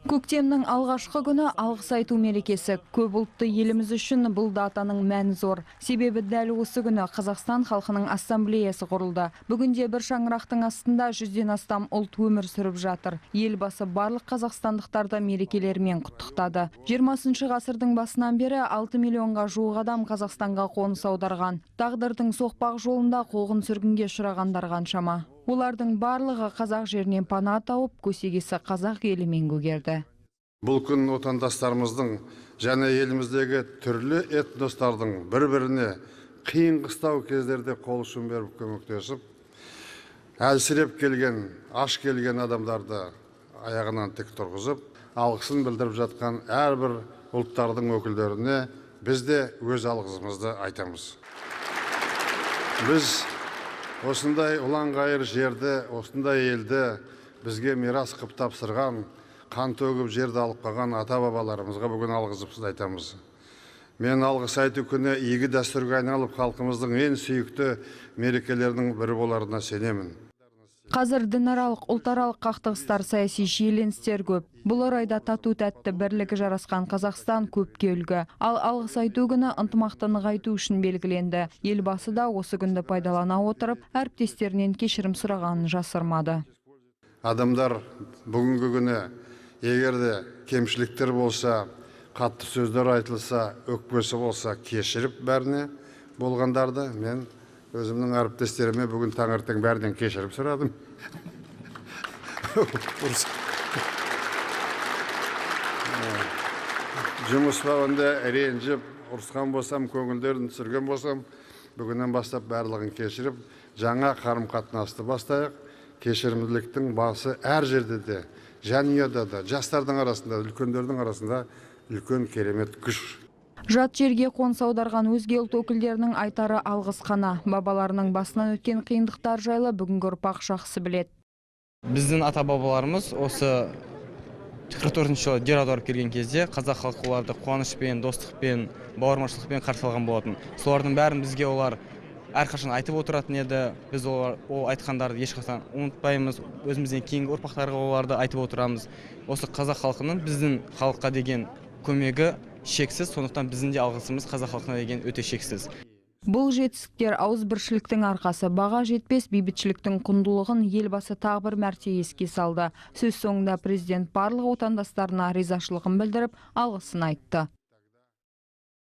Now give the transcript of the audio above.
Көктемнің алғашқы күні алғыс айту мерекесі. Көп ұлтты еліміз үшін бұл датаның мәні зор. Себебі дәл осы күні Қазақстан халқының ассамблеясы құрылды. Бүгінде бір шаңырақтың астында 100-ден астам ұлт өмір сүріп жатыр. Елбасы барлық қазақстандықтарды мерекелерімен құттықтады. 20 ғасырдың басынан бері 6 миллионға жуық адам Қазақстанға қоныс аударған. Тағдырдың соқпақ жолында қуғын сүргінге ұшырағандар қаншама. Олардың барлығы қазақ жерінен пана тауып, көсегесі қазақ елімен көгерді. Бұл күн отандастарымыздың және еліміздегі түрлі этностардың бір-біріне қиын қыстау кездерде қол ұшын беріп көмектесіп, әлсіреп келген, аш келген адамдарды аяғынан тік тұрғызып, алғысын білдіріп жатқан әрбір ұлттардың өкілдеріне біз де өз алғысымызды айтамыз. Біз осындай ұлан-ғайыр жерді, осындай елді бізге мирас қып тапсырған, қан төгіп жерді алып қалған ата-бабаларымызға бүгін алғысымызды айтамыз. Мен алғыс айту күні игі дәстүрге айналып, халқымыздың ең сүйікті мерекелерінің бірі боларына сенемін. Қазір дінаралық, ұлтаралық қақтығыстар, саяси шиеленістер көп. Бұл орайда тату-тәтті бірлігі жарасқан Қазақстан көпке үлгі. Ал алғыс айту күні ынтымақты нығайту үшін белгіленді. Елбасы да осы күнді пайдалана отырып, әріптестерінен кешірім сұрағанын жасырмады. Адамдар бүгінгі күні егерде кемшіліктер болса, қатты сөздер айтылса, өкпесі болса, кешіріп бәріне болғандарды мен өзімнің әріптестеріме бүгін таңертең бәрінен кешіріп сұрадым. Жұмыс бабында ренжіп, ұрысқан болсам, көңілдерін түсірген болсам, бүгіннен бастап барлығын кешіріп, жаңа қарым-қатынасты бастайық. Кешірімділіктің басы әр жерде де, жанұяда да, жастардың арасында, үлкендердің арасында үлкен керемет күш. Жат жерге қоныс аударған өзге ұлт өкілдерінің айтары алғыс қана. Бабаларының басынан өткен қиындықтар жайлы бүгінгі ұрпақ жақсы біледі. Біздің ата-бабаларымыз осы 44-ші жылы жер аударып келген кезде қазақ халқы оларды қуанышпен, достықпен, бауырмашылықпен қарсы алған болатын. Солардың бәрін бізге олар әрқашан айтып отыратын еді. Біз ол айтқандарды ешқашан ұмытпаймыз. Өзімізден кейінгі ұрпақтарға оларды айтып отырамыз. Осы қазақ халқының біздің халыққа деген көмегі шексіз, сондықтан біздің де алғысымыз қазақ халқына деген өте шексіз. Бұл жетістіктер ауызбіршіліктің арқасы, баға жетпес бейбітшіліктің құндылығын елбасы тағы бір мәрте еске салды. Сөз соңында президент барлық отандастарына ризашылығын білдіріп, алғысын айтты.